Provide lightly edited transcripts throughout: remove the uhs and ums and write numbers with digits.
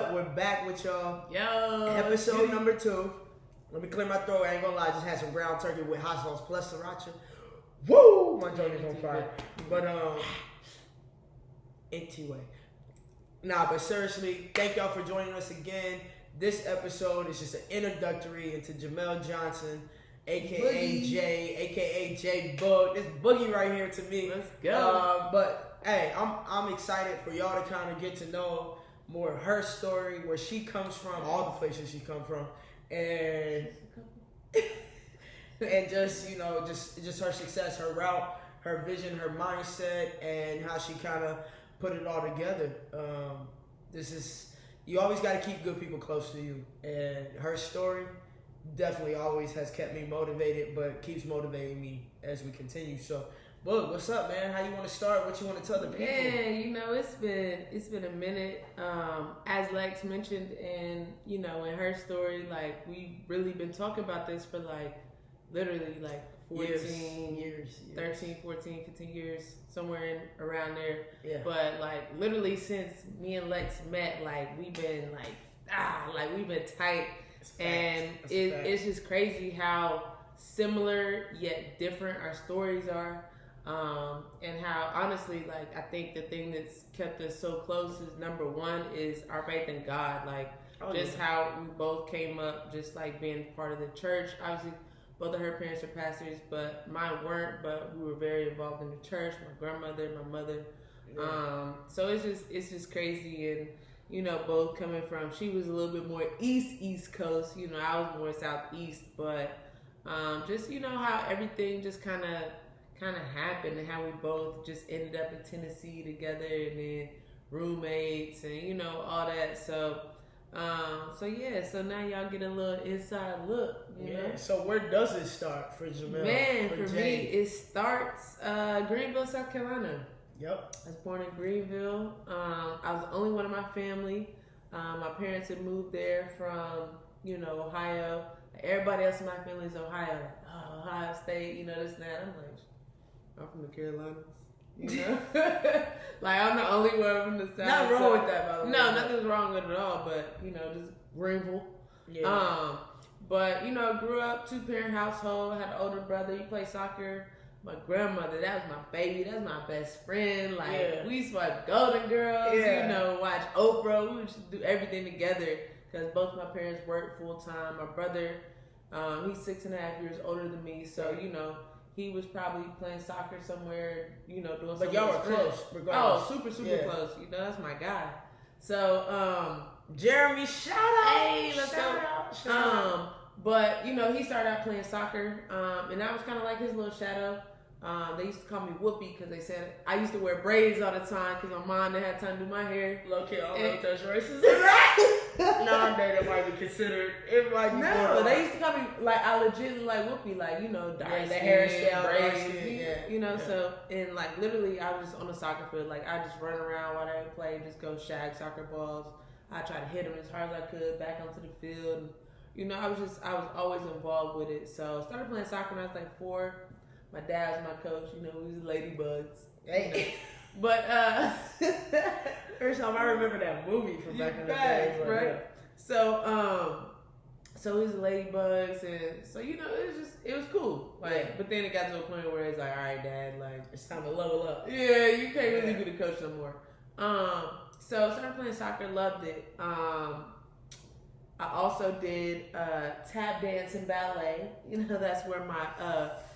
up? We're back with y'all. Yo. Episode number 2. Let me clear my throat. I ain't gonna lie. I just had some ground turkey with hot sauce plus sriracha. Woo! My joint is on fire. But, anyway. Nah, but seriously, thank y'all for joining us again. This episode is just an introductory into Jaimel Johnson, a.k.a. Jay, a.k.a. J Boog. This boogie right here to me. Let's go. But, hey, I'm excited for y'all to kind of get to know more of her story, where she comes from, all the places she come from, and just, you know, just her success, her route, her vision, her mindset, and how she kind of put it all together. You always got to keep good people close to you, and her story definitely always has kept me motivated, but keeps motivating me as we continue. So, Boog, what's up, man? How you want to start? What you want to tell the people? Yeah, you know, it's been a minute. As Lex mentioned, and you know, in her story, like we've really been talking about this for like literally like 14 years, 13, 14, 15 years, somewhere around there. Yeah. But like literally since me and Lex met, like we've been we've been tight, and it's just crazy how similar yet different our stories are. And how honestly, like I think the thing that's kept us so close is number one is our faith in God. Like how we both came up, just like being part of the church. Obviously, both of her parents are pastors, but mine weren't. But we were very involved in the church. My grandmother, my mother. Yeah. So it's just crazy, and you know, both coming from. She was a little bit more East Coast. You know, I was more Southeast, but just you know how everything just kind of happened, and how we both just ended up in Tennessee together, and then roommates, and you know all that. So so now y'all get a little inside look. You know? So where does it start for Jaimel? Man, for me, it starts Greenville, South Carolina. Yep. I was born in Greenville. I was the only one in my family. My parents had moved there from Ohio. Everybody else in my family is Ohio. Ohio State, you know, this and that. I'm like, I'm from the Carolinas, you know? Like, I'm the only one from the South. Nothing wrong with that, by the way. No, nothing's wrong with it at all, but, you know, just Greenville. Yeah. But, you know, grew up, 2-parent household, had an older brother, he played soccer. My grandmother, that was my baby, that's my best friend. Like, we used to watch Golden Girls, you know, watch Oprah. We used to do everything together because both my parents worked full-time. My brother, he's 6.5 years older than me, so, you know, he was probably playing soccer somewhere, you know, doing something. But y'all were close, regardless. Oh, super close. You know, that's my guy. So, Jeremy, shout out. Hey, let's go. But, you know, he started out playing soccer, and I was kind of like his little shadow. They used to call me Whoopi because they said I used to wear braids all the time because my mom didn't have time to do my hair. Low-key, I don't know if that's racist. Nowadays, it might be considered. It might be but they used to call me, like, I legit like Whoopi, like, you know, dark the hairstyle, braids, you know, so, and, like, literally, I was just on the soccer field. Like, I just run around while they play, just go shag soccer balls. I try to hit them as hard as I could back onto the field. And, you know, I was always involved with it. So, I started playing soccer when I was, like, 4. My dad was my coach, you know, we was ladybugs. Hey. You know. But, first time I remember that movie from back in the day. Right? Yeah. So we was ladybugs, and so, you know, it was cool. Like, but then it got to a point where it's like, all right, Dad, like, it's time to level up. Yeah, you can't really be the coach no more. So I started playing soccer, loved it. I also did tap dance and ballet. You know, that's where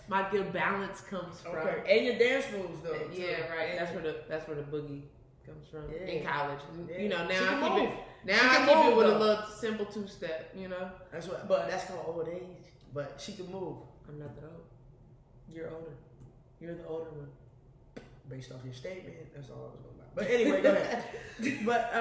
my good balance comes from. Okay. And your dance moves though. Yeah, right. Yeah. That's where the boogie comes from in college. Yeah. You know, now I keep it with a little simple 2-step. You know, but that's called old age. But she can move. I'm not that old. You're older. You're the older one. Based off your statement, that's all I was going about. But anyway, go ahead. But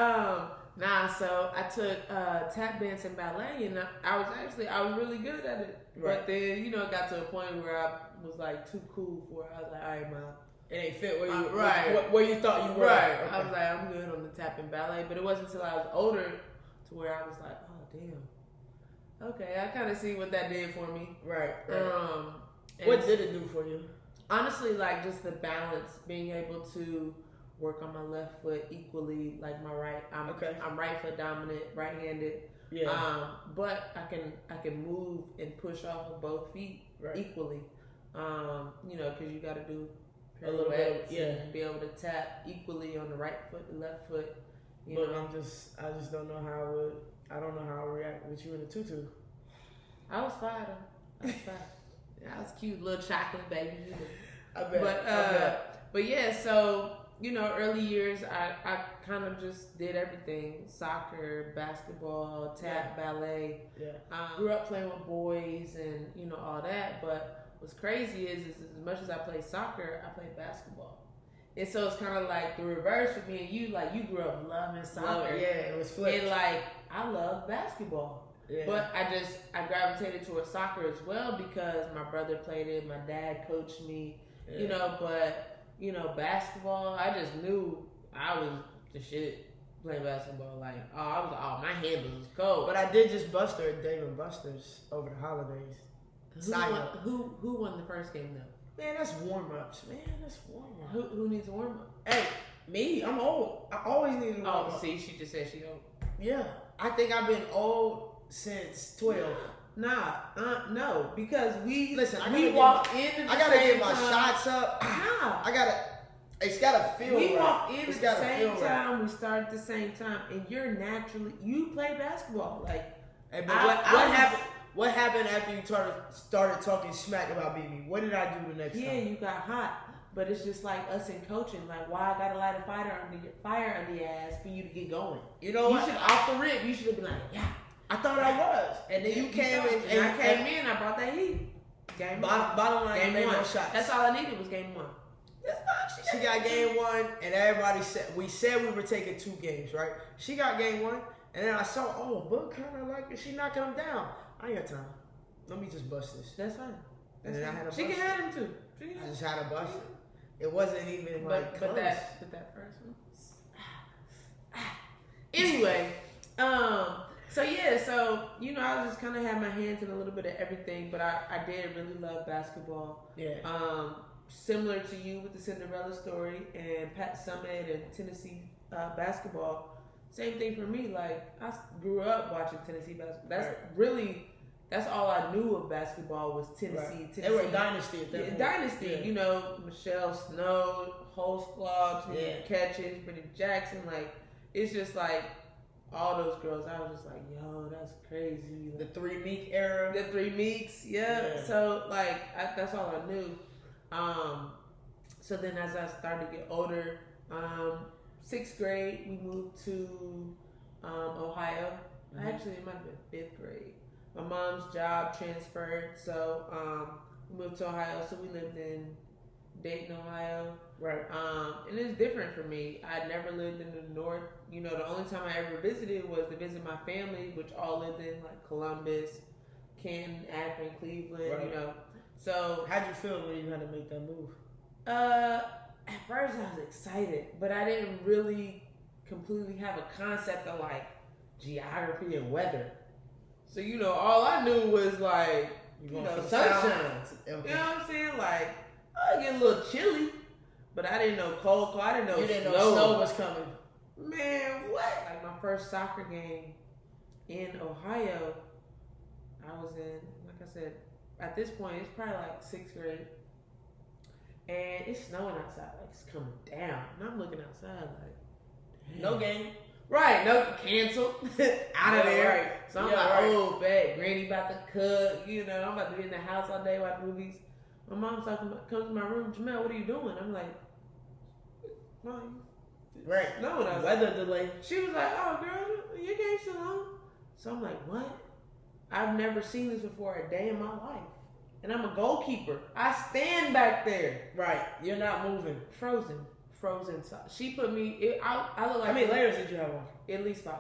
so I took tap dance and ballet, and I was really good at it. Right. But then, you know, it got to a point where I was like too cool for it. I was like, all right, Mom. It ain't fit where you where you thought you were. Right. Okay. I was like, I'm good on the tap and ballet. But it wasn't until I was older to where I was like, oh damn. Okay, I kind of see what that did for me. Right. What did it do for you? Honestly, like just the balance, being able to work on my left foot equally like my right. I'm right foot dominant, right-handed. Yeah. But I can move and push off of both feet equally. Because you got to do a little bit, and be able to tap equally on the right foot, the left foot. But I just don't know how I don't know how I would react with you in a tutu. I was fine though. I was cute, little chocolate baby. I bet. But yeah, so early years I kind of just did everything: soccer, basketball, tap, ballet. Yeah. Grew up playing with boys and all that. But what's crazy is as much as I played soccer, I played basketball. And so it's kind of like the reverse for me and you. Like, you grew up loving soccer. It was flipped. And I love basketball. Yeah. But I gravitated towards soccer as well because my brother played it, my dad coached me, but basketball, I just knew I was the shit playing basketball. Like, my handles was cold. But I did just bust her at Dave & Buster's over the holidays. Who won the first game though? Man, that's warm-ups. Who needs a warm-up? Hey, me, I'm old. I always need a warm-up. Oh, see, she just said she old. Yeah. I think I've been old since 12. No, because we walk in. I gotta get my shots up. Nah, it's gotta feel right. We walk in at the same time. We start at the same time, and you play basketball. Like, hey, but what happened? What happened after you started talking smack about BB? What did I do the next time? Yeah, you got hot. But it's just like us in coaching. Like, why I gotta light a fire under your ass for you to get going? You know what? You should off the rip. You should have been like, yeah. I thought I was. And then you came in. And I came in. I brought that heat. Game bottom line, game one. No shots. That's all I needed was game one. That's fine. She got game one, and everybody said we were taking 2 games, right? She got game one, and then I saw, Book kind of like, is she knocking them down? I ain't got time. Let me just bust this. That's fine. That's fine. She can have them too. I just had to bust it. It wasn't even but close. But that first one. Anyway, so I just kind of had my hands in a little bit of everything, but I did really love basketball. Yeah. Similar to you with the Cinderella story and Pat Summitt and Tennessee basketball. Same thing for me. Like, I grew up watching Tennessee basketball. That's all I knew of basketball was Tennessee. Right. Tennessee. They were a dynasty at that point. Dynasty. Yeah. Michelle Snow, Holsclaw, catches, Brittany Jackson. Like, it's just like all those girls. I was just like, yo, that's crazy. Like, the 3 Meek era. The 3 Meeks, yeah. So like, that's all I knew. So then as I started to get older, 6th grade, we moved to Ohio. Mm-hmm. Actually, it might have been 5th grade. My mom's job transferred, so we moved to Ohio. So we lived in Dayton, Ohio. Right. And it's different for me. I never lived in the north. The only time I ever visited was to visit my family, which all lived in like Columbus, Canton, Akron, Cleveland. Right. So how'd you feel when you had to make that move? At first I was excited, but I didn't really completely have a concept of like geography and weather. So all I knew was like sunshine. Okay. You know what I'm saying? Like, I get a little chilly, but I didn't know cold. I didn't know you didn't know snow was coming. Man, what? Like my first soccer game in Ohio, I was in, like I said, at this point it's probably like 6th grade, and it's snowing outside. Like, it's coming down, and I'm looking outside like, damn. No game. Right, no, canceled. Out of there. Right. So I'm oh, bad. Granny about to cook. I'm about to be in the house all day watching movies. My mom's comes to my room. Jaimel, what are you doing? I'm like, Mom. Right. No, and I was weather like, delay. She was like, oh, girl, your game's still on. So I'm like, what? I've never seen this before a day in my life. And I'm a goalkeeper. I stand back there. Right. You're not moving. Frozen. So she put me. I look like. How many layers did you have on? At least 5.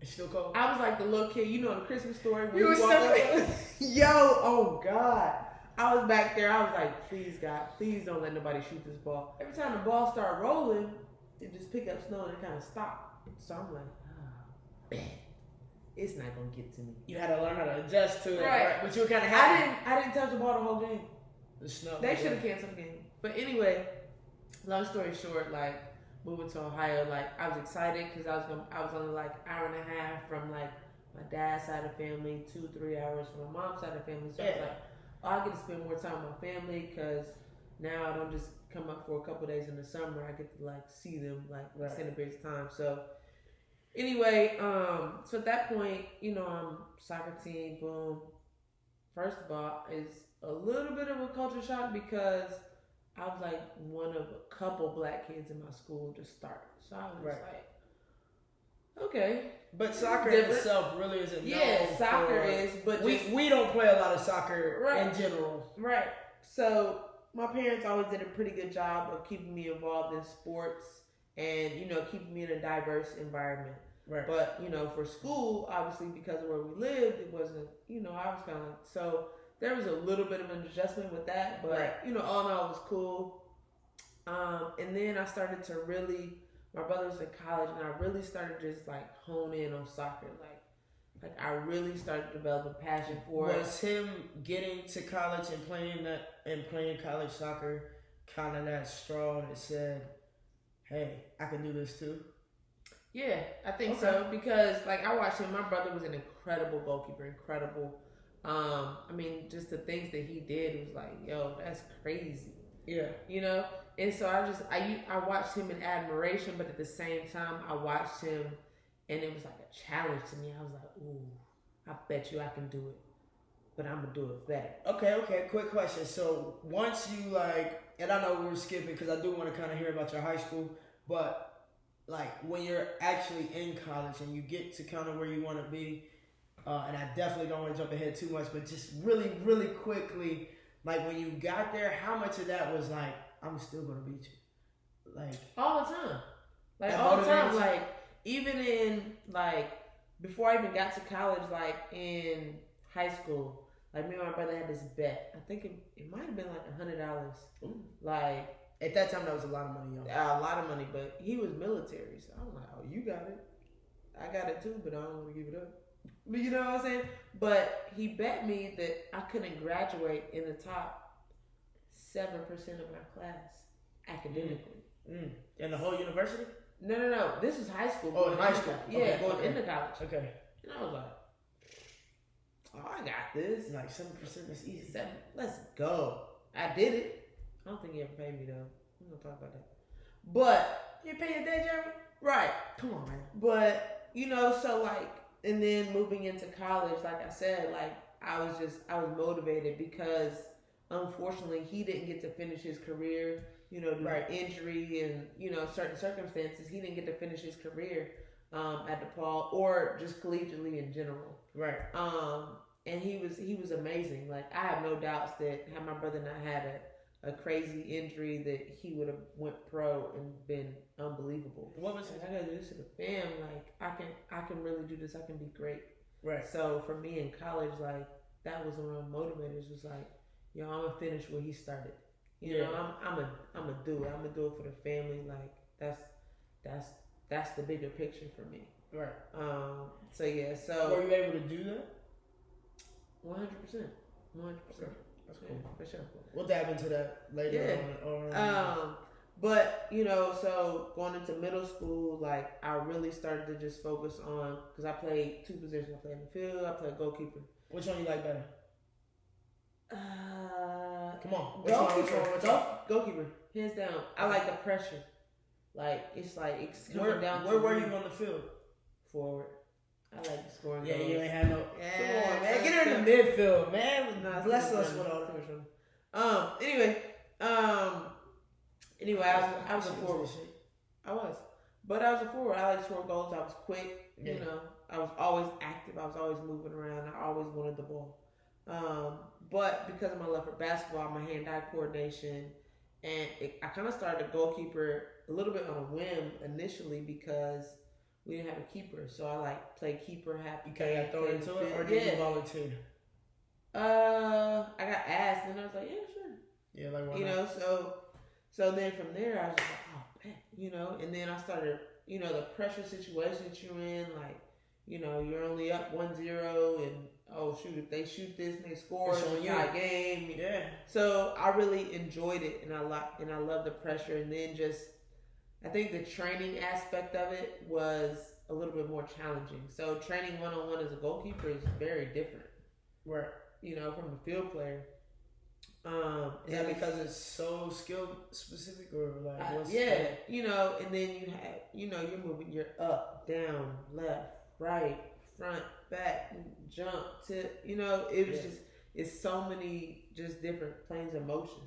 It's still cold. I was like the little kid, the Christmas story. When you were so yo, oh God. I was back there. I was like, please God, please don't let nobody shoot this ball. Every time the ball started rolling, it just picked up snow and it kind of stopped. So I'm like, it's not gonna get to me. You had to learn how to adjust to it, right? But you were kind of happy. I didn't touch the ball the whole game. The snow. They should have canceled the game. But anyway, long story short, like moving to Ohio, like I was excited because I was only like an hour and a half from like my dad's side of the family, 2-3 hours from my mom's side of the family. So I was like, oh, I get to spend more time with my family because now I don't just come up for a couple of days in the summer. I get to like see them like extended periods of time. So anyway, so at that point, you know, I'm soccer team, boom. First of all, it's a little bit of a culture shock because I was like one of a couple black kids in my school to start. So I was like, okay. But soccer in itself really isn't known. Yeah, soccer is, but we don't play a lot of soccer in general. Right. So my parents always did a pretty good job of keeping me involved in sports and, you know, keeping me in a diverse environment. Right. But, you know, for school, obviously because of where we lived, it wasn't, you know, I was kind of like, so there was a little bit of an adjustment with that, but, you know, all in all, it was cool. And then I started to really, my brother was in college, and I really started just like hone in on soccer. Like I really started to develop a passion for it. Was him getting to college and playing college soccer kind of that straw that said, hey, I can do this too? Yeah, I think so, because like I watched him. My brother was an incredible goalkeeper, incredible. I mean, just the things that he did was like, yo, that's crazy. Yeah, you know. And so I watched him in admiration, but at the same time, I watched him, and it was like a challenge to me. I was like, ooh, I bet you I can do it, but I'm gonna do it better. Okay. Quick question. So once you like, and I know we're skipping because I do want to kind of hear about your high school, but like when you're actually in college and you get to kind of where you want to be, and I definitely don't want to jump ahead too much, but just really, really quickly, like when you got there, how much of that was like, I'm still gonna beat you, like all the time, like all the time, like even in like before I even got to college, like in high school, like me and my brother had this bet. I think it might have been like $100. Like. At that time, that was a lot of money, y'all. A lot of money, but he was military, so I'm like, oh, you got it. I got it too, but I don't want to give it up. But you know what I'm saying? But he bet me that I couldn't graduate in the top 7% of my class academically. In the whole university? No. This was high school. Oh, in high school. Yeah, going into college. Okay. And I was like, oh, I got this. Like 7% is easy. 7. Let's go. I did it. I don't think he ever paid me though. I'm gonna talk about that. But you pay your day, Jeremy? Right. Come on, man. But you know, so like, and then moving into college, like I said, like I was motivated because unfortunately he didn't get to finish his career. You know, due to injury and you know certain circumstances, he didn't get to finish his career at DePaul or just collegiately in general. Right. And he was amazing. Like I have no doubts that had my brother not had a crazy injury that he would have went pro and been unbelievable. What was it? I gotta do this to the fam. Like I can really do this. I can be great. Right. So for me in college, like that was one of my motivators. Was like, yo, I'm gonna finish what he started. You know, I'm gonna do it. I'm gonna do it for the family. Like that's the bigger picture for me. Right. So yeah. So were you able to do that? 100%. 100%. That's cool. Yeah, for sure. We'll dive into that later on. But, you know, so going into middle school, like, I really started to just focus on, because I played 2 positions. I played midfield, I played goalkeeper. Which one you like better? Come on. Goalkeeper, hands down. I like the pressure. Like, it's coming down to where were you on the field? Forward. I like the scoring. Yeah, goals. you ain't had no. Yeah, come on, man. Get her in the midfield, man. Bless us with all that. Anyway, I was a forward. I was. But I was a forward. I like to score goals. I was quick. Yeah. You know, I was always active. I was always moving around. I always wanted the ball. But because of my love for basketball, my hand-eye coordination, and I kind of started a goalkeeper a little bit on a whim initially because we didn't have a keeper, so I play keeper happy. You kind of throw into it, or did you volunteer? I got asked, and I was like, yeah, sure. Yeah, like why you not? know, so then from there, I was just like, oh man, you know, and then I started, you know, the pressure situation that you're in, like, you know, you're only up 1-0, and oh shoot, if they shoot this and they score, it's a tie game. Yeah. So I really enjoyed it, and I love the pressure, and then just I think the training aspect of it was a little bit more challenging. So training one-on-one as a goalkeeper is very different. Right. You know, from a field player. Is that because it's so skill specific or like what's yeah, you know, and then you have, you know, you're moving, you're up, down, left, right, front, back, jump to, you know, it was just, it's so many just different planes of motion.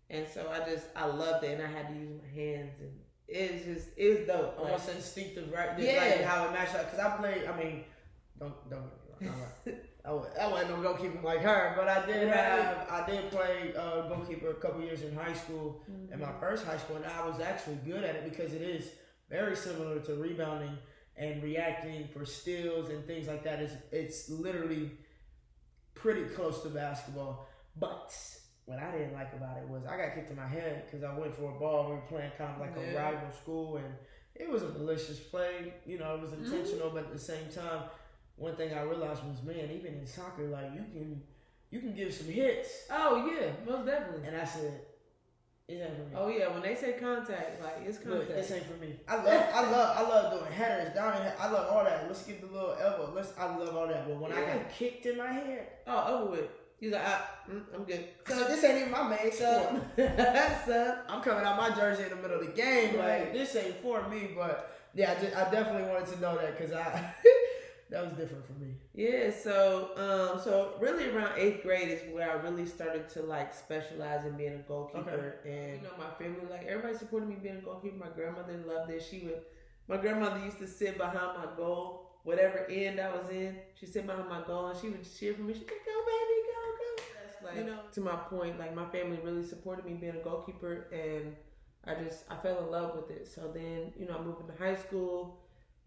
And so I loved it, and I had to use my hands, and it was dope. Almost instinctive, right? Yeah. Like how it matched up. Because I played, I mean, don't get me wrong. I wasn't no goalkeeper like her, but I did play goalkeeper a couple years in high school, in my first high school, and I was actually good at it because it is very similar to rebounding and reacting for steals and things like that. It's literally pretty close to basketball. But what I didn't like about it was I got kicked in my head because I went for a ball. We were playing kind of like a rival school, and it was a malicious play. You know, it was intentional, but at the same time, one thing I realized was, man, even in soccer, like you can give some hits. Oh yeah, most definitely. And I said, it ain't for me. Oh yeah, when they say contact, like it's contact. Look, this ain't for me. I love doing headers, down and I love all that. Let's get the little elbow. I love all that. But when I got kicked in my head, over with. He's like, I'm good. So this ain't even my main sport. So I'm coming out my jersey in the middle of the game. Like this ain't for me. But yeah, I definitely wanted to know that because that was different for me. Yeah, so really around 8th grade is where I really started to like specialize in being a goalkeeper. Okay. And you know, my family, like everybody supported me being a goalkeeper. My grandmother loved it. My grandmother used to sit behind my goal, whatever end I was in. She'd sit behind my goal and she would cheer for me. She'd be like, go baby, go. That's like, you know, to my point, like my family really supported me being a goalkeeper, and I fell in love with it. So then, you know, I moved into high school,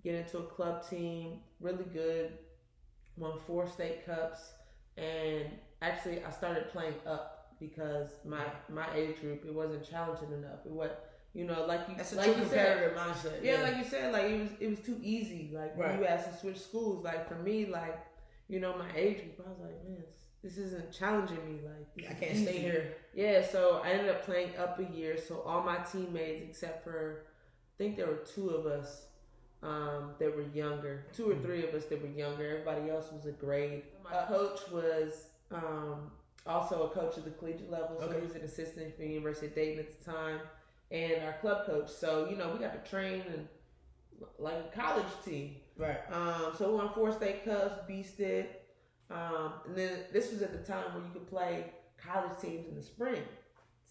get into a club team, really good, won 4 state cups, and actually I started playing up because my age group, it wasn't challenging enough. It was, you know, that's a true competitive mindset. Yeah, like you said, like it was too easy. Like when you asked to switch schools, like for me, like, you know, my age group, I was like, man, this isn't challenging me. Like I can't stay here. Yeah, so I ended up playing up a year. So all my teammates, except for, I think there were 2 of us that were younger, 2 or 3 of us that were younger. Everybody else was a grade. My coach was also a coach at the collegiate level, so he was an assistant for the University of Dayton at the time, and our club coach. So, you know, we got to train and like a college team. Right. So we won 4 state cups, beasted. And then this was at the time where you could play college teams in the spring.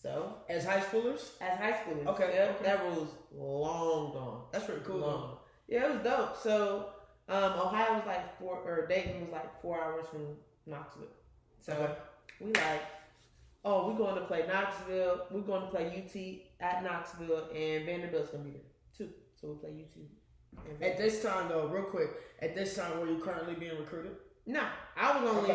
So as high schoolers? As high schoolers. Okay. That was long gone. That's pretty cool. Long. Yeah, it was dope. So Ohio was like Dayton was like 4 hours from Knoxville. So we like, we're going to play Knoxville. We're going to play UT at Knoxville, and Vanderbilt's going to be there too. So we'll play UT. At this time, though, real quick, were you currently being recruited? No, I was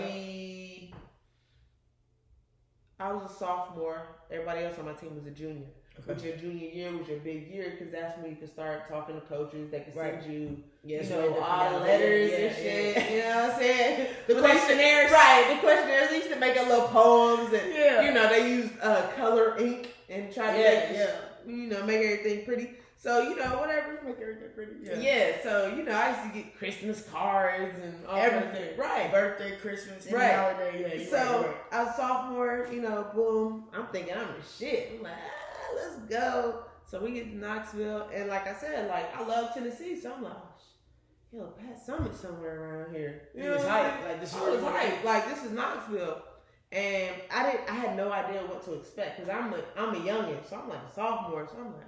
I was a sophomore. Everybody else on my team was a junior. Which your junior year was your big year, because that's when you could start talking to coaches. They could send you, all the letters and shit. You know what I'm saying? The questionnaires. Right, the questionnaires. They used to make up little poems, and you know, they used color ink and try to make everything pretty. So, you know, whatever. Make everything pretty. Yeah. So, you know, I used to get Christmas cards and all everything. Right. Birthday, Christmas, any holiday. Yeah. So, I was sophomore, you know, boom. I'm thinking I'm the shit. I'm like, let's go. So, we get to Knoxville. And like I said, like, I love Tennessee. So, I'm like, Pat Summit somewhere around here. You know, hype. Like, this is hype. Like, this is Knoxville. And I had no idea what to expect, because I'm a youngin'. So, I'm like a sophomore. So, I'm like,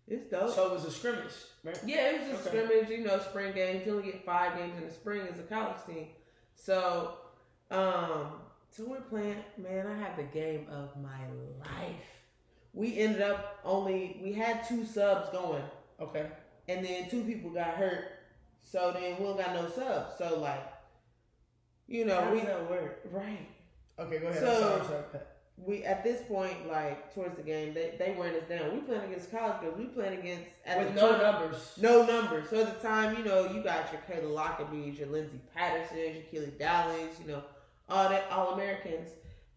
it's dope. So it was a scrimmage, right? Yeah, it was just scrimmage, you know, spring games. You only get 5 games in the spring as a college team. So, so we're playing, man, I had the game of my life. We ended up we had 2 subs going. Okay. And then 2 people got hurt. So then we don't got no subs. So like, you know, how does that work? Right. Okay, go ahead. So, I'm sorry. We at this point, like towards the game, they wearing us down. We playing against college girls. We playing against with no numbers. No numbers. So at the time, you know, you got your Kayla Lockerbie's, your Lindsey Pattersons, your Keely Dowlings, you know, all Americans.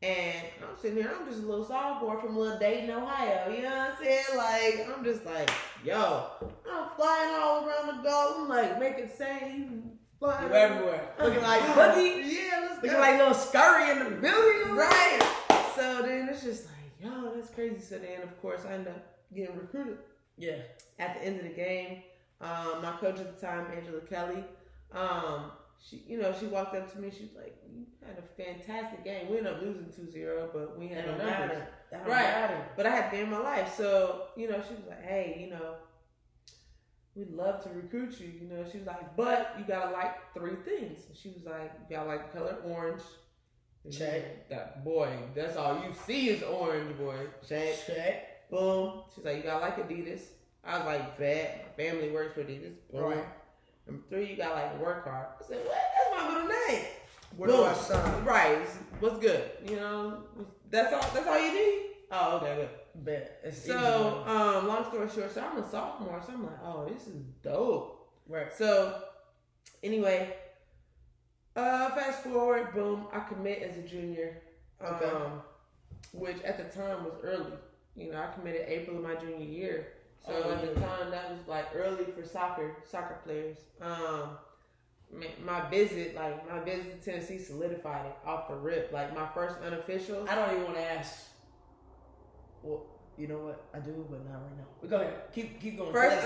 And I'm sitting here, I'm just a little sophomore from little Dayton, Ohio. You know what I'm saying? Like, I'm just like, yo, I'm flying all around the goal. I'm like making same. Flying everywhere. Looking like Boogie. Yeah, let's looking like little Scurry in the building. Right. So then it's just like, yo, that's crazy. So then, of course, I end up getting recruited. Yeah. At the end of the game, my coach at the time, Angela Kelly, she walked up to me. She was like, "You had a fantastic game. We ended up losing 2-0, but we had no numbers." Right. But I had to game my life. So, she was like, "Hey, we'd love to recruit you." She was like, "But you gotta like 3 things." And she was like, "You gotta like the color orange." Check. That boy, that's all you see is orange, boy. Check. Boom. She's like, "You gotta like Adidas." I was like, "Bet. My family works for Adidas." Boom. Right. Number 3, you gotta like work hard. I said, "What? That's my middle name." Where do I sign? Right. What's good? That's all you need? Oh, okay, good. Bet. So, long story short, so I'm a sophomore, so I'm like, oh, this is dope. Right. So, anyway, fast forward, boom, I commit as a junior. Okay. Which at the time was early. I committed April of my junior year. So at the time, that was like early for soccer players. My visit to Tennessee solidified it off the rip. Like my first unofficial. I don't even want to ask. Well, you know what? I do, but not right now. But go ahead. Keep going. First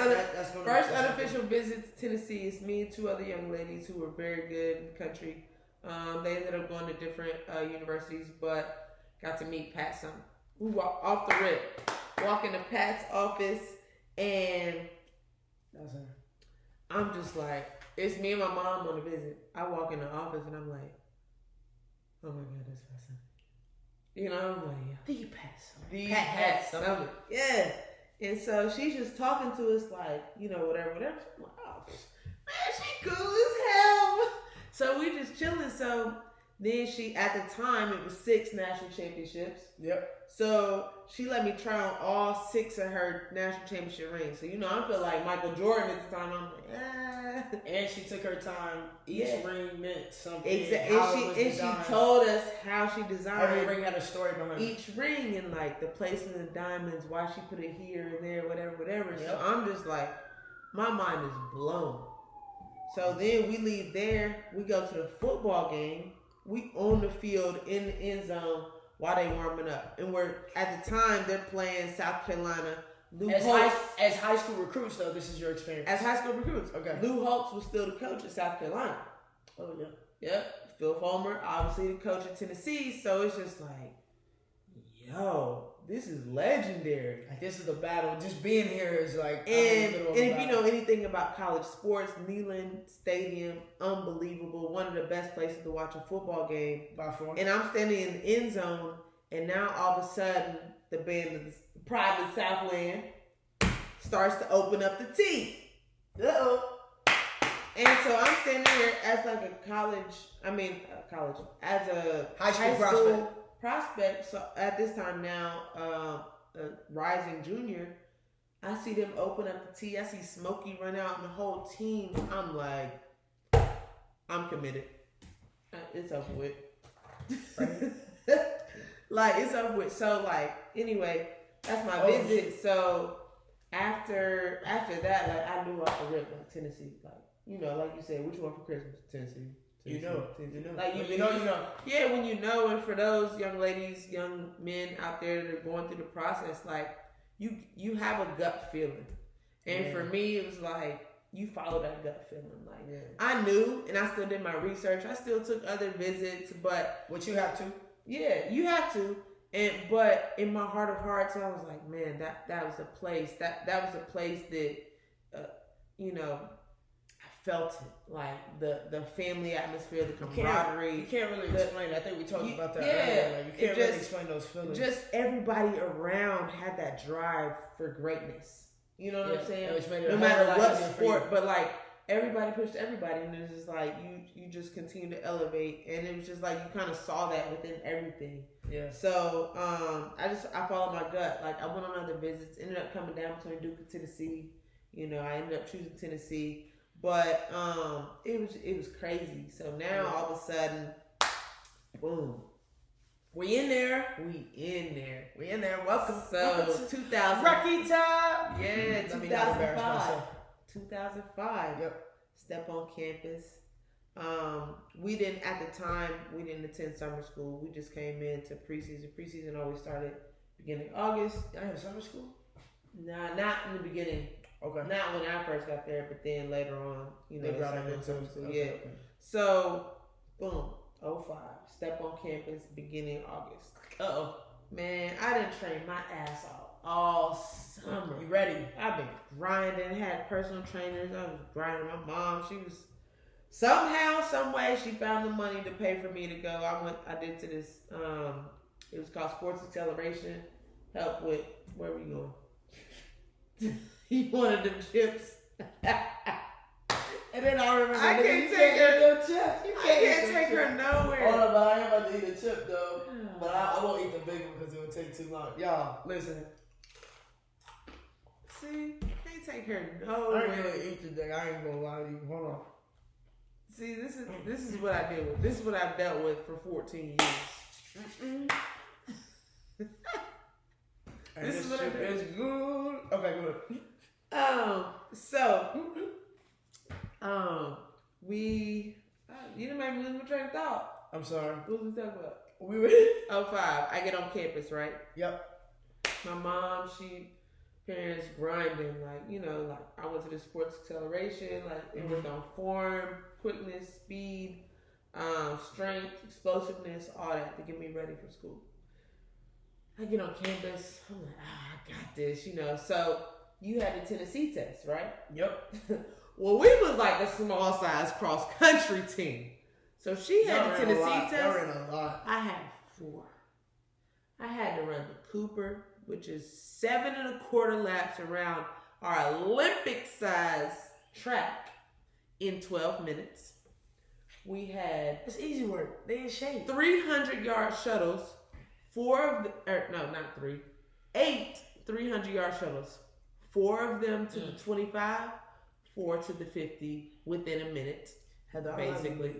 unofficial visit to Tennessee is me and 2 other young ladies who were very good in the country. They ended up going to different universities, but got to meet Pat Summer. We walked off the rip. Walk into Pat's office, and that's her. I'm just like, it's me and my mom on a visit. I walk in the office, and I'm like, oh my God, that's Pat Summer. I'm like, The Pat Summer. The Pat Summer. Yeah. And so she's just talking to us like, whatever. I'm like, oh, man, she cool as hell. So we just chilling. So then at the time, it was 6 national championships. Yep. So she let me try on all 6 of her national championship rings. So, I feel like Michael Jordan at the time. I'm like, And she took her time. Each ring meant something. Exactly. And she told us how she designed. Every ring had a story behind each ring and like the placement of the diamonds, why she put it here and there, whatever. Yep. So I'm just like, my mind is blown. So then we leave there. We go to the football game. We on the field in the end zone while they warming up. And at the time, they're playing South Carolina. As high school recruits, though, this is your experience. As high school recruits. Okay. Lou Holtz was still the coach at South Carolina. Oh, yeah. Yep. Phil Fulmer, obviously the coach at Tennessee. So it's just like, yo, this is legendary. Like, this is the battle. Just being here is like... And if you know anything about college sports, Neyland Stadium, unbelievable. One of the best places to watch a football game. By far. And I'm standing in the end zone, and now all of a sudden, the band of the Pride of the Southland starts to open up the tee. Uh-oh. And so I'm standing here as like as a high school prospect. So at this time now, a rising junior, I see them open up the tee. I see Smokey run out and the whole team. I'm like, I'm committed. It's over with. Right? Like, it's over with. So like, anyway, that's my visit. So after that, like, I knew off the rip, like, Tennessee, like, like you said, what you want for Christmas? Tennessee. You know. Like, you know. Yeah, when you know, and for those young ladies, young men out there that are going through the process, like, you have a gut feeling. And for me, it was like, you follow that gut feeling. Like, I knew, and I still did my research. I still took other visits, but... What you have to? Yeah, you have to. But in my heart of hearts, I was like, man, that was a place. That was a place that, I felt it. Like, the family atmosphere, the camaraderie. You can't really explain it. I think we talked about that earlier. Like, you can't really explain those feelings. Just everybody around had that drive for greatness. You know what I'm saying? No matter what sport, but like, everybody pushed everybody, and it's just like you just continue to elevate, and it was just like you kind of saw that within everything. Yeah. So I followed my gut. Like, I went on other visits, ended up coming down between Duke and Tennessee. I ended up choosing Tennessee, but it was crazy. So now all of a sudden, boom, We in there. Welcome. So 2000. Rocky Top. Yeah, Let me not embarrass 2005. myself. 2005. Yep. Step on campus. We didn't attend summer school. We just came into preseason. Preseason always started beginning of August. I have summer school? Nah, not in the beginning. Okay. Not when I first got there, but then later on, you know, They brought it in into summer school. okay, Yeah. okay. So, boom, 05. Step on campus beginning August. Uh-oh. Man, I didn't train my ass off all summer. You ready? I've been grinding, had personal trainers. I was grinding. My mom, she was somehow, some way, she found the money to pay for me to go. I did to this, it was called Sports Acceleration. Help with, where were you going? You wanted them chips. And then I remember I can't take her nowhere. Hold on, but I am about to eat a chip though. But I won't eat the big one because it would take too long. Y'all, listen. See, can't take her I nowhere. ain't gonna eat today. I ain't gonna lie to you. Hold on. See, this is what I deal with. This is what I've dealt with for 14 years. This is what chip is good. Okay, good. You done made me lose my train of thought. I'm sorry. What was we talking about? We were 05. I get on campus, right? Yep. My mom, parents grinding, like, you know, like I went to the Sports Acceleration, like it worked on form, quickness, speed, strength, explosiveness, all that to get me ready for school. I get on campus, I'm like, I got this, you know. So you had the Tennessee test, right? Yep. Well, we was like a small size cross country team. So she had the Tennessee test. Y'all ran a lot. I had 4. I had to run the Cooper, which is 7 1/4 laps around our Olympic size track in 12 minutes. We had It's easy work. They in shape. 300-yard shuttles. 8 300-yard shuttles. 4 of them to the 25, 4 to the 50 within a minute. Heather, basically.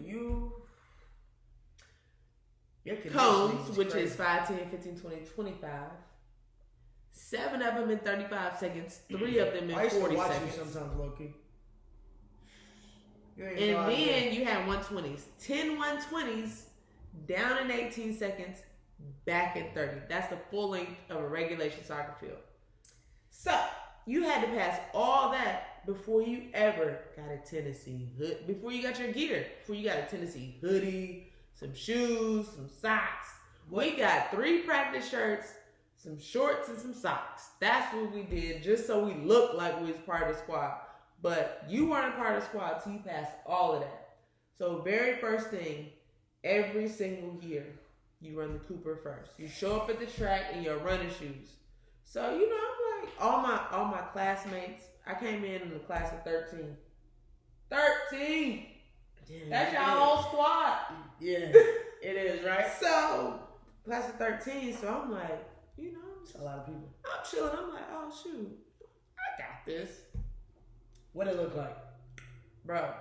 Cones, which is 5, 10, 15, 20, 25. 7 of them in 35 seconds. 3 of them in 40 seconds. I used to watch you sometimes, low-key. And then you had 120s. 10 120s down in 18 seconds, back in 30. That's the full length of a regulation soccer field. So you had to pass all that before you ever got a Tennessee hood. Before you got your gear. Before you got a Tennessee hoodie, some shoes, some socks. We got 3 practice shirts, some shorts, and some socks. That's what we did, just so we looked like we was part of the squad. But you weren't a part of the squad till you passed all of that. So very first thing, every single year, you run the Cooper first. You show up at the track in your running shoes. So, you know, I'm like, all my classmates, I came in the class of 13. 13! Damn, That's your whole squad. Yeah, it is, right? So, class of 13, so I'm like, you know, It's a lot of people. I'm chilling. I'm like, oh, shoot, I got this. What it look like? Bro,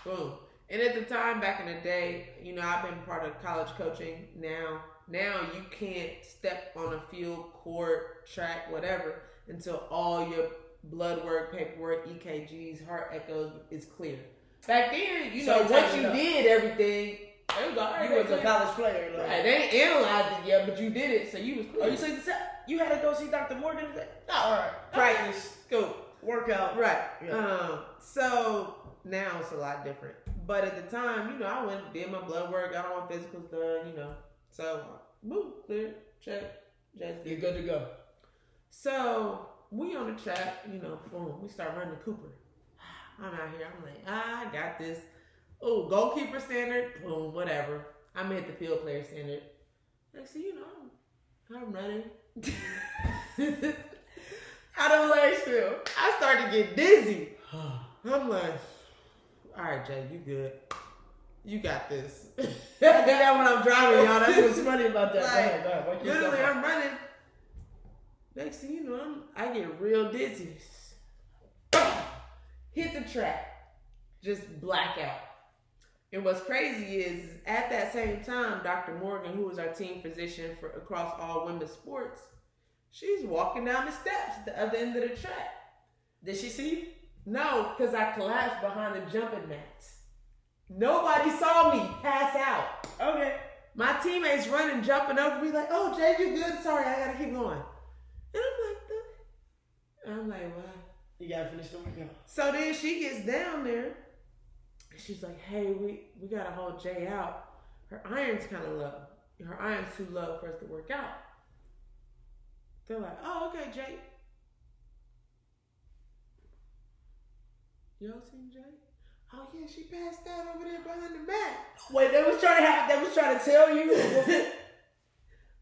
boom. And at the time, back in the day, you know, I've been part of college coaching now. Now you can't step on a field, court, track, whatever, until all your blood work, paperwork, EKGs, heart echoes is clear. Back then, you know, once you did everything, it was all right. You was a college player. Like. Right, they ain't analyzed it yet, but you did it, so you was clear. Oh, you had to go see Dr. Morgan today? No. All right. Practice. Go. Workout. Right. Yeah. So now it's a lot different. But at the time, you know, I went, did my blood work, got all my physicals done, you know. So, boom, clear, check, just you're good to go. So, we on the track, you know, boom, we start running the Cooper. I'm out here, I'm like, I got this. Oh, goalkeeper standard, boom, whatever. I'm at the field player standard. Next thing you know, I'm running. How them legs feel? I started to get dizzy. I'm like, all right, Jay, you good. You got this. I do that when I'm driving, y'all. That's what's funny about that. Like, go ahead. literally, I'm running. Next thing you know, I get real dizzy. Hit the track. Just blackout. And what's crazy is at that same time, Dr. Morgan, who was our team physician for across all women's sports, she's walking down the steps at the other end of the track. Did she see you? No, because I collapsed behind the jumping mats. Nobody saw me pass out. Okay. My teammates running, jumping over me like, "Oh, Jay, you good? Sorry, I gotta keep going." And I'm like, what? You gotta finish the workout. So then she gets down there. She's like, "Hey, we gotta hold Jay out. Her iron's kind of low. Her iron's too low for us to work out." They're like, "Oh, okay, Jay." Y'all seen Jay? "Oh yeah, she passed out over there behind the mat." Wait, they was trying to tell you.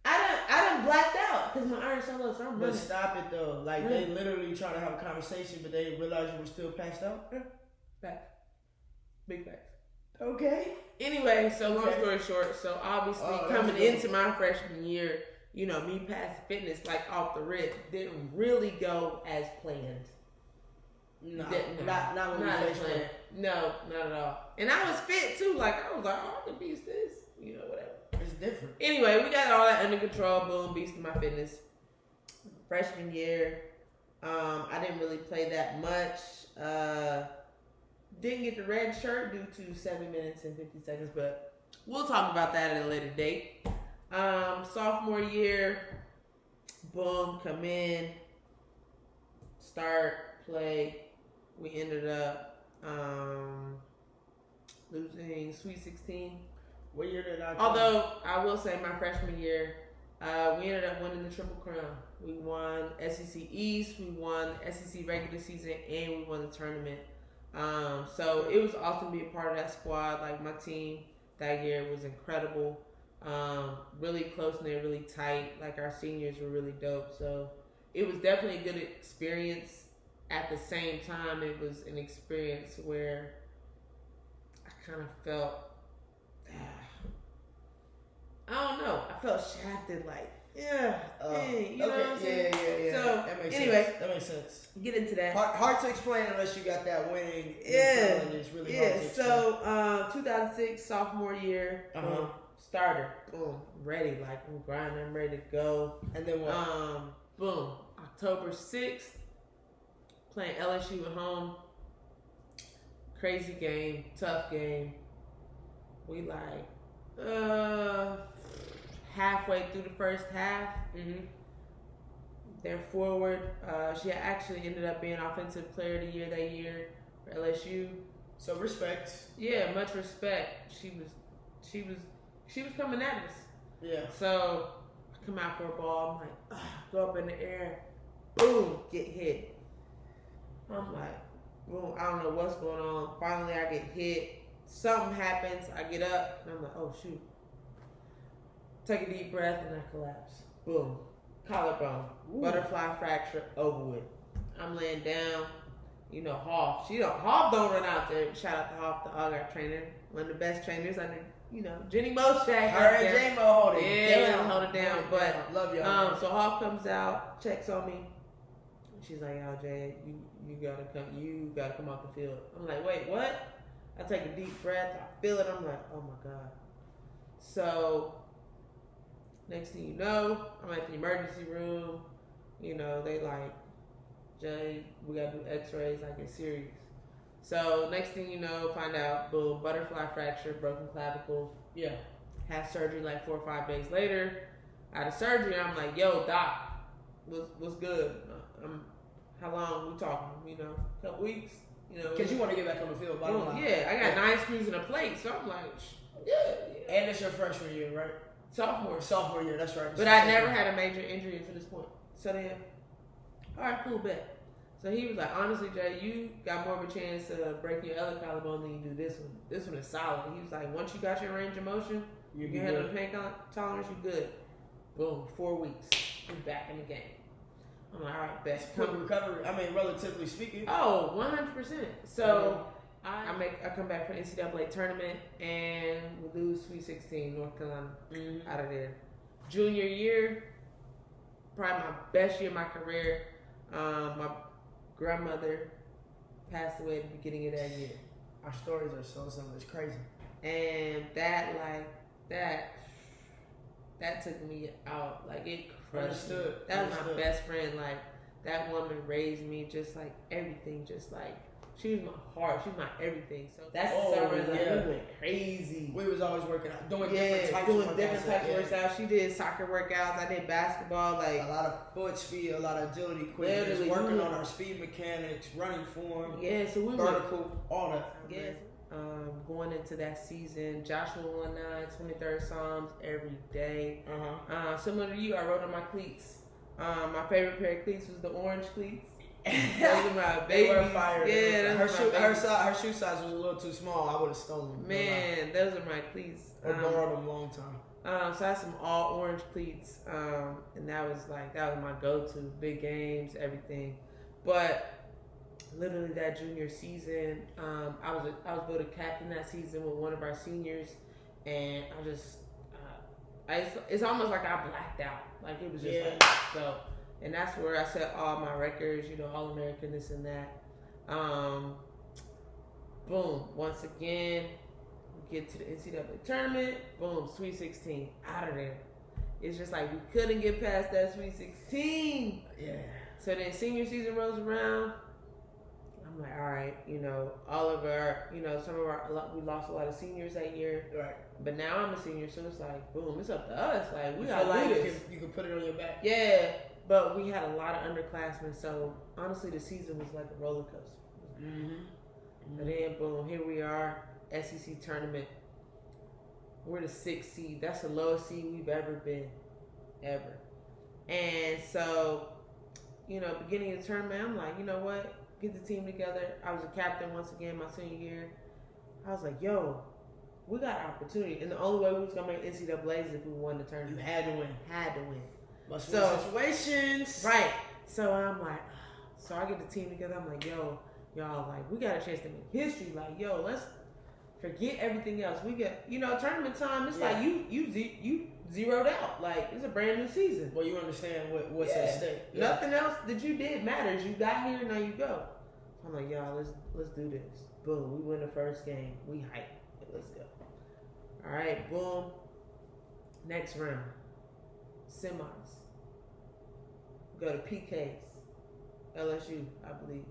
I done blacked out because my iron's so low, so I'm But running. stop it though. Like they literally trying to have a conversation, but they didn't realize you were still passed out. Facts. Big facts. Okay. Anyway, so long story short, so obviously coming into my freshman year, you know, me passing fitness like off the rip didn't really go as planned. No, Not when as you planned. No, not at all. And I was fit too. Like I was like, "Oh, I can beast this," you know, whatever. It's different. Anyway, we got all that under control. Boom, beasting my fitness. Freshman year, I didn't really play that much. Didn't get the red shirt due to 7 minutes and 50 seconds, but we'll talk about that at a later date. Sophomore year, boom, come in, start, play. We ended up losing Sweet 16. What year did I come? Although, I will say my freshman year, we ended up winning the Triple Crown. We won SEC East, we won SEC regular season, and we won the tournament. So it was awesome to be a part of that squad. Like my team that year was incredible. Really close-knit, really tight. Like our seniors were really dope. So it was definitely a good experience. At the same time, it was an experience where I kind of felt, I don't know, I felt shafted, like, you know what I'm saying? Yeah. So, That makes anyway, sense. That makes sense. Get into that. Hard to explain unless you got that winning. Yeah. It's really hard to explain. So 2006 sophomore year, starter, boom, ready, like I'm grinding, I'm ready to go. And then what? Boom, October 6th, playing LSU at home. Crazy game, tough game. We like halfway through the first half. Their forward, she actually ended up being offensive player of the year that year for LSU. So respect. Yeah, much respect. She was coming at us. Yeah. So I come out for a ball. I'm like, go up in the air, boom, get hit. I'm like, boom, I don't know what's going on. Finally, I get hit. Something happens. I get up and I'm like, oh shoot. Take a deep breath and I collapse. Boom. Collarbone. Ooh. Butterfly fracture, over with. I'm laying down. You know, Hoff. Hoff don't run out there. Shout out to Hoff, the all-guard trainer. One of the best trainers under, Jenny Moshak. All right, Jaimel, hold it down. Hold it down. But love y'all. So Hoff comes out, checks on me. She's like, "Oh, Jay, you gotta come off the field." I'm like, "Wait, what?" I take a deep breath. I feel it. I'm like, "Oh my god." So next thing you know, I'm at the emergency room. They like, "Jay, we gotta do X-rays. Like it's serious." So next thing you know, find out, boom, butterfly fracture, broken clavicle. Yeah. Had surgery like 4 or 5 days later. Out of surgery, I'm like, "Yo, doc, what's good? How long we talking? A couple weeks? Because you want to get back on the field. Yeah, I got 9 screws in a plate, so I'm like, yeah. And it's your freshman year, right? Sophomore year, that's right. But I never had a major injury until this point. So then, all right, cool, bet. So he was like, honestly, Jay, you got more of a chance to break your other collarbone than you do this one. This one is solid. He was like, once you got your range of motion, you can handle the pain tolerance, you good. Boom, 4 weeks, he's back in the game. I'm like, all right, bet. Quick recovery. I mean, relatively speaking. Oh, 100%. So I come back for the NCAA tournament and we lose Sweet 16, North Carolina, out of there. Junior year, probably my best year of my career. My grandmother passed away at the beginning of that year. Our stories are so similar. It's crazy. And that took me out. Like, it crushed me. That was my best friend. Like, that woman raised me just like everything, just like, she was my heart. She was my everything. So that's the summer we went crazy. We was always working out, doing different types of workouts. She did soccer workouts. I did basketball. Like, a lot of foot speed, a lot of agility, quickness, just working on our speed mechanics, running form. Yeah, so we vertical, all that. Yes. Going into that season, Joshua 1:9, 23rd Psalms every day. Similar to you, I rode on my cleats. My favorite pair of cleats was the orange cleats. Those are my babies. They were fire. Yeah, her shoe size was a little too small. I would have stolen them. Man, those are my cleats. I borrowed them a long time. So I had some all orange cleats, and that was my go-to. Big games, everything. But literally that junior season, I was voted captain that season with one of our seniors, and it's almost like I blacked out. Like, it was just like so. And that's where I set all my records, All-American, this and that. Boom. Once again, we get to the NCAA tournament. Boom. Sweet 16. Out of there. It's just like we couldn't get past that Sweet 16. Yeah. So then senior season rolls around. I'm like, all right, all of our, we lost a lot of seniors that year. Right. But now I'm a senior, so it's like, boom, it's up to us. Like, we got to do this. You can put it on your back. Yeah. But we had a lot of underclassmen, so honestly, the season was like a roller coaster. But then, boom, here we are, SEC tournament. We're the 6th seed. That's the lowest seed we've ever been, ever. And so, beginning of the tournament, I'm like, you know what? Get the team together. I was a captain once again my senior year. I was like, yo, we got opportunity. And the only way we was going to make NCAAs is if we won the tournament. You had to win. Had to win. Situations. Right. So I'm like, so I get the team together. I'm like, yo, y'all, like, we got a chance to make history. Like, yo, let's forget everything else. We get, tournament time. It's like you zeroed out. Like, it's a brand new season. Well, you understand what's at stake. Yeah. Nothing else that you did matters. You got here, now you go. I'm like, y'all, let's do this. Boom, we win the first game. We hype. Let's go. All right, boom. Next round, semis. Go to PKs, LSU, I believe.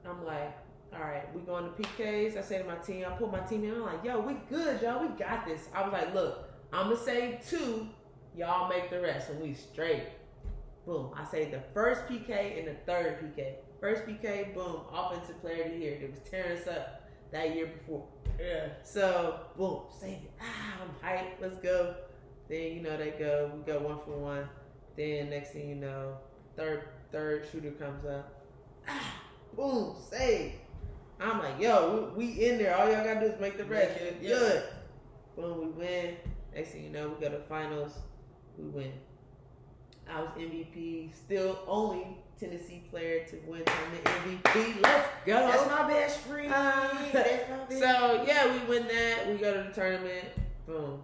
I'm like, all right, we going to PKs. I say to my team, I put my team in. I'm like, yo, we good, y'all. We got this. I was like, look, I'm going to say 2. Y'all make the rest, and we straight. Boom. I say the first PK and the third PK. First PK, boom, offensive player of the year. It was tearing us up that year before. Yeah. So, boom, save it. I'm hyped. Let's go. Then, they go. We go 1 for 1. Then, next thing you know, third shooter comes up. Boom, save. I'm like, yo, we in there. All y'all got to do is make the rest. Good. Boom, we win. Next thing you know, we go to finals. We win. I was MVP. Still only Tennessee player to win tournament MVP. Let's go. That's my best friend. So, yeah, we win that. We go to the tournament. Boom.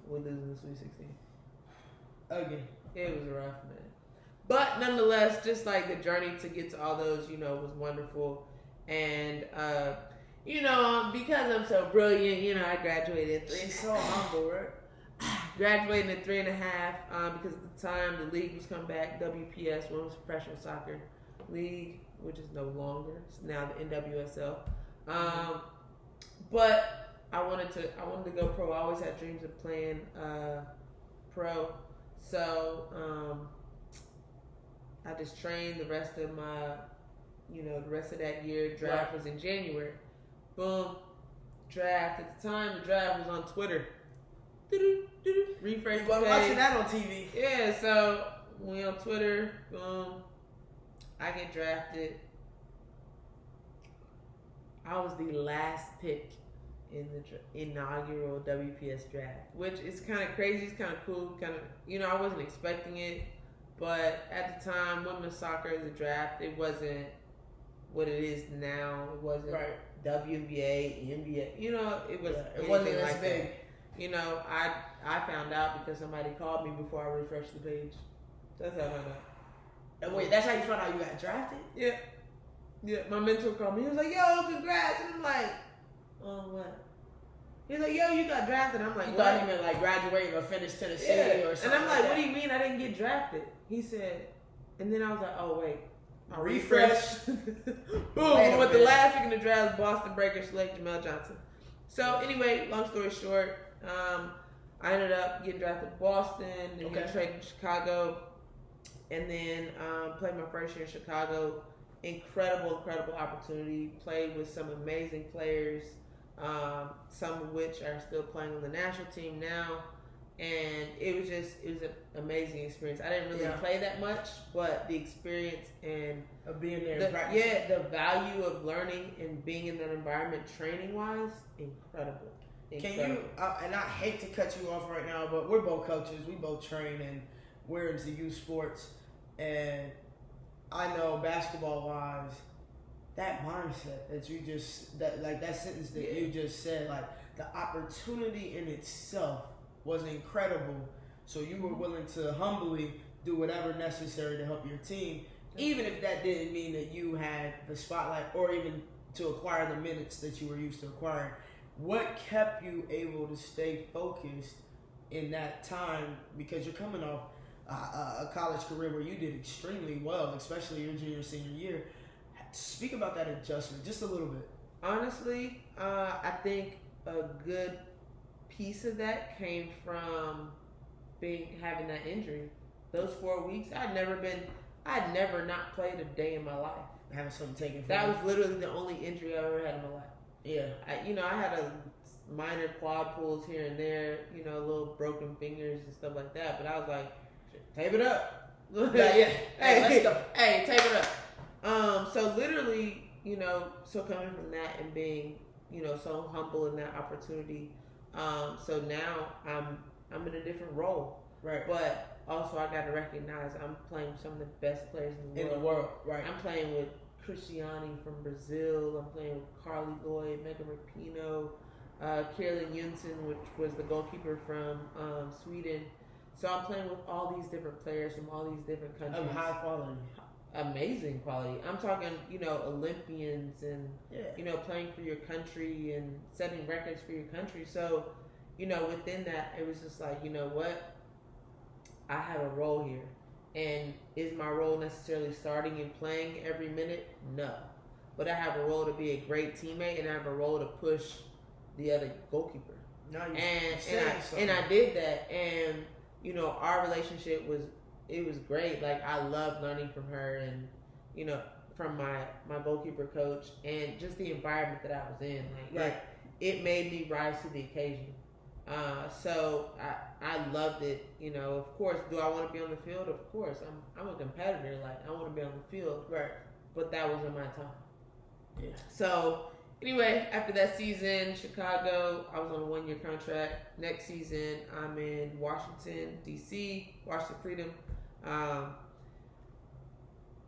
We lose in the Sweet 16. Again. It was rough, man. But nonetheless, just like the journey to get to all those, was wonderful. And, because I'm so brilliant, I graduated in 3. She's so humble, right? Graduated in 3.5 because at the time the league was coming back, WPS, Women's Professional Soccer League, which is no longer. It's now the NWSL. But I wanted to go pro. I always had dreams of playing pro. So I just trained the rest of my, the rest of that year. Draft was in January. Boom. Draft. At the time, the draft was on Twitter. Refresh the page. Watching that on TV. Yeah, so we on Twitter. Boom. I get drafted. I was the last pick in the inaugural WPS draft, which is kind of crazy. It's kind of cool. Kind of, I wasn't expecting it, but at the time, women's soccer as a draft, it wasn't what it is now. It wasn't WNBA, NBA. It was. It wasn't as big. That. I found out because somebody called me before I refreshed the page. That's how I found out. And wait, that's how you found out you got drafted? Yeah. Yeah, my mentor called me. He was like, yo, congrats. And I'm like, What? He's like, yo, you got drafted. I'm like, you what? thought he meant like graduating or finish Tennessee or something. And I'm like, what do you mean I didn't get drafted? He said, and then I was like, oh, wait. I'll refresh. Boom. With the last pick in the draft, Boston Breakers select Jaimel Johnson. So anyway, long story short, I ended up getting drafted to Boston, then getting traded to Chicago, and then played my first year in Chicago. Incredible opportunity. Played with some amazing players, some of which are still playing on the national team now. And it was an amazing experience. I didn't really play that much, but the experience and of being there, the value of learning and being in that environment, training wise, incredible. Can you? And I hate to cut you off right now, but we're both coaches. We both train, and we're into youth sports. And I know basketball wise, that mindset that you that sentence that you just said, like the opportunity in itself was incredible. So you were willing to humbly do whatever necessary to help your team, even if that didn't mean that you had the spotlight or even to acquire the minutes that you were used to acquiring. What kept you able to stay focused in that time? Because you're coming off a college career where you did extremely well, especially your junior, senior year. Speak about that adjustment just a little bit. Honestly, I think a good piece of that came from having that injury. Those 4 weeks, I'd never not played a day in my life. Having something taken from that was literally the only injury I've ever had in my life. Yeah. I had a minor quad pulls here and there, little broken fingers and stuff like that. But I was like, tape it up. Yeah. Hey, let's go. Hey, tape it up. So literally, so coming from that and being, so humble in that opportunity. So now I'm in a different role. Right. But also I got to recognize I'm playing with some of the best players in the world. Right. I'm playing with Cristiani from Brazil. I'm playing with Carly Lloyd, Megan Rapinoe, Carolyn Jensen, which was the goalkeeper from Sweden. So I'm playing with all these different players from all these different countries. Of high quality. Amazing quality. I'm talking, Olympians and, playing for your country and setting records for your country. So, within that, it was just like, you know what? I have a role here. And is my role necessarily starting and playing every minute? No. But I have a role to be a great teammate, and I have a role to push the other goalkeeper. No, and I did that. And, our relationship was great. Like, I loved learning from her and, from my goalkeeper coach and just the environment that I was in. Like, it made me rise to the occasion. So I loved it. Of course, do I want to be on the field? Of course. I'm a competitor. Like, I want to be on the field. Right. But that wasn't my time. Yeah. So, anyway, after that season, Chicago, I was on a 1-year contract. Next season, I'm in Washington, D.C., Washington Freedom.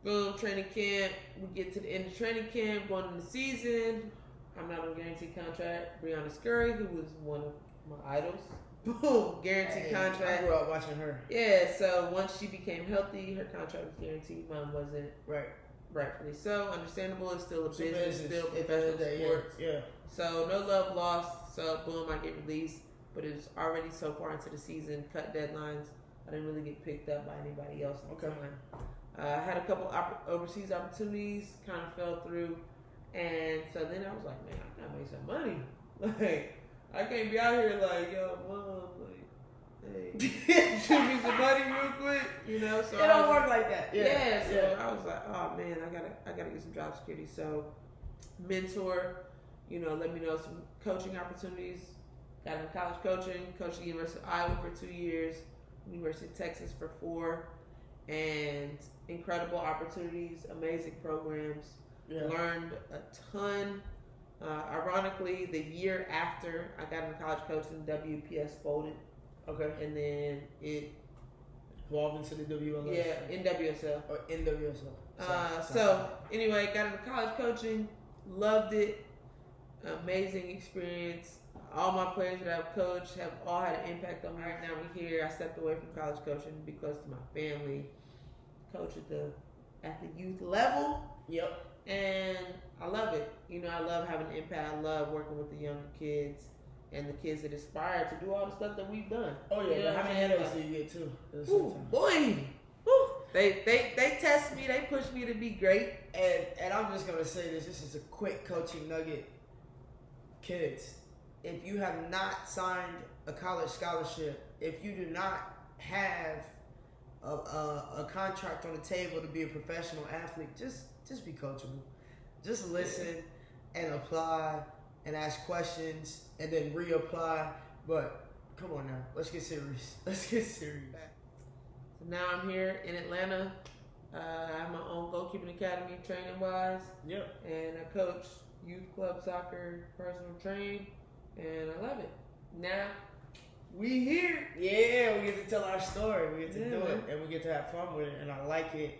Boom, training camp. We get to the end of training camp, going into the season. I'm not on a guaranteed contract. Brianna Scurry, who was one of my idols. Boom, guaranteed contract. I grew up watching her. Yeah, so once she became healthy, her contract was guaranteed. Mine wasn't. Right. Rightfully so. Understandable. It's still a business. Still At professional the end of the day, sports. Yeah. So no love lost. So boom, I get released. But it's already so far into the season, cut deadlines. I didn't really get picked up by anybody else at the time. I had a couple overseas opportunities, kind of fell through. And so then I was like, man, I gotta make some money. Like, I can't be out here like, yo, mom, like, hey, shoot me some money real quick, So it don't work like that. Yeah. So I was like, oh man, I gotta get some job security. So mentor, let me know some coaching opportunities. Got into college coaching, coached at the University of Iowa for 2 years, University of Texas for 4, and incredible opportunities, amazing programs. Yeah. Learned a ton. Ironically, the year after I got into college coaching, WPS folded. Okay. And then it evolved into the WLS. Yeah, NWSL. Or NWSL. So anyway, got into college coaching, loved it. Amazing experience. All my players that I've coached have all had an impact on me. Right now we're here. I stepped away from college coaching because to my family, coach at the youth level. Yep. And I love it. You know, I love having an impact. I love working with the younger kids and the kids that aspire to do all the stuff that we've done. Oh yeah, you know how many headaches do you get too? Ooh, boy, woo. They test me. They push me to be great. And I'm just gonna say this. This is a quick coaching nugget. Kids, if you have not signed a college scholarship, if you do not have a contract on the table to be a professional athlete, just be coachable. Just listen and apply and ask questions and then reapply. But come on now, let's get serious. Let's get serious. So now I'm here in Atlanta. I have my own goalkeeping academy, training wise. Yep. And I coach youth club soccer, personal train, and I love it. Now we here. Yeah, we get to tell our story. We get to do man. it, and we get to have fun with it, and I like it.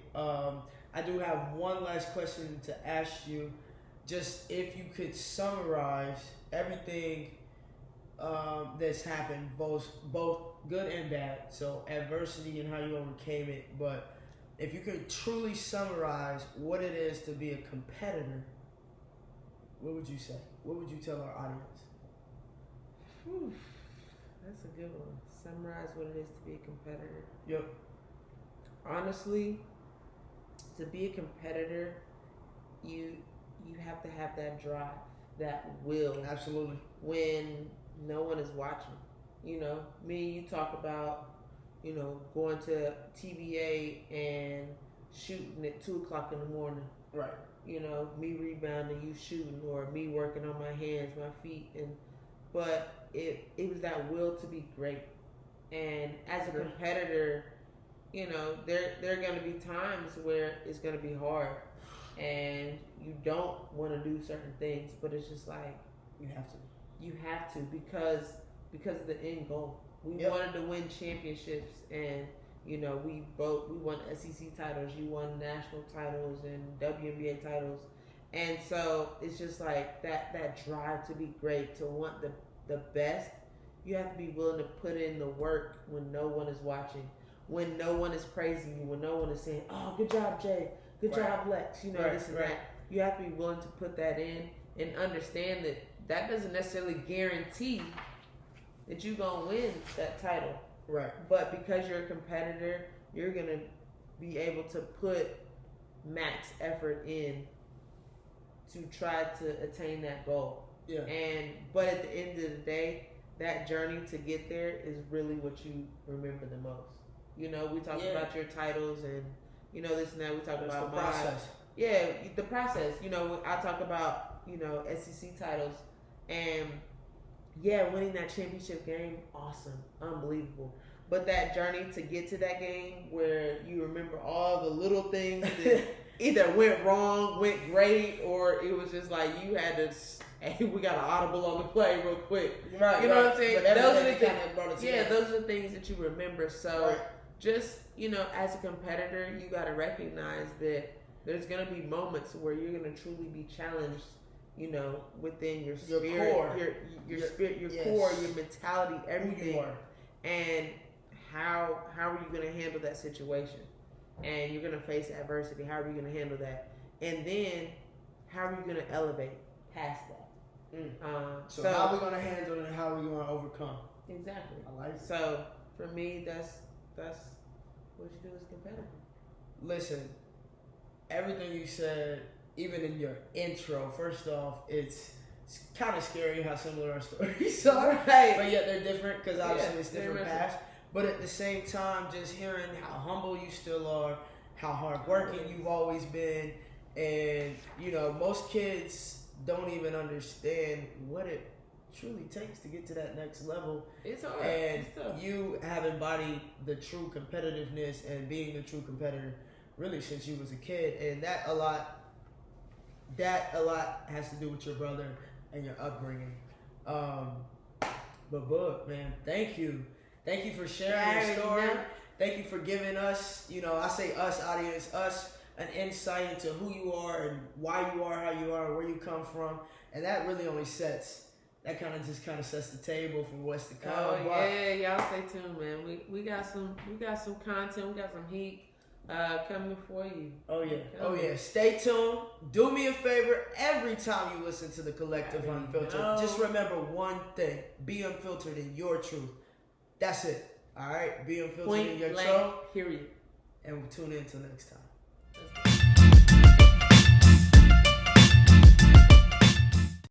I do have one last question to ask you. Just if you could summarize everything that's happened, both good and bad. So adversity and how you overcame it. But if you could truly summarize what it is to be a competitor, what would you say? What would you tell our audience? Whew. That's a good one. Summarize what it is to be a competitor. Yep. Honestly, to be a competitor, you have to have that drive, that will. Absolutely. When no one is watching. You know, me and you talk about, you know, going to TBA and shooting at 2 o'clock in the morning. Right. You know, me rebounding, you shooting, or me working on my hands, my feet, but it was that will to be great. And as a competitor, you know, there are going to be times where it's going to be hard, and you don't want to do certain things, but it's just like you have to because of the end goal. We wanted to win championships, and you know, we won SEC titles, you won national titles and WNBA titles. And so it's just like that drive to be great, to want the best. You have to be willing to put in the work when no one is watching, when no one is praising you, when no one is saying, "Oh, good job, Jay. Good job, Lex." You know, this and that. You have to be willing to put that in and understand that doesn't necessarily guarantee that you're going to win that title. Right. But because you're a competitor, you're going to be able to put max effort in to try to attain that goal. Yeah. But at the end of the day, that journey to get there is really what you remember the most. You know, we talk about your titles and, you know, this and that. We talk about the process. The process. You know, I talk about, you know, SEC titles and winning that championship game, awesome, unbelievable. But that journey to get to that game where you remember all the little things that either went wrong, went great, or it was just like you had to, hey, we got an audible on the play real quick. Right. You know what I'm saying? Those are the things. Those are the things that you remember. So just, you know, as a competitor, you got to recognize that there's going to be moments where you're going to truly be challenged, you know, within your spirit, your core, your mentality, everything. Who you are. And how are you going to handle that situation? And you're going to face adversity. How are you going to handle that? And then how are you going to elevate past that? So how are we going to handle it and how are we going to overcome? Exactly. I like it. So for me, that's what you do as a competitor. Listen, everything you said, even in your intro, first off, it's kind of scary how similar our stories are. Right. But yet they're different because obviously it's different paths. Right. But at the same time, just hearing how humble you still are, how hardworking you've always been, and, you know, most kids don't even understand what it truly takes to get to that next level. It's hard. And it's tough. You have embodied the true competitiveness and being the true competitor really since you was a kid, and that a lot has to do with your brother and your upbringing. But Book, man, thank you for sharing your story. Thank you for giving us, you know, I say us, audience, us, an insight into who you are and why you are how you are and where you come from. And that really only sets the table for what's to come. Oh, yeah, y'all stay tuned, man. We got some content, we got some heat. coming for you. Oh yeah. Oh yeah. Stay tuned. Do me a favor every time you listen to the Collective Unfiltered. Just remember one thing: be unfiltered in your truth. That's it. All right. Be unfiltered in your truth. Period. And we'll tune in until next time.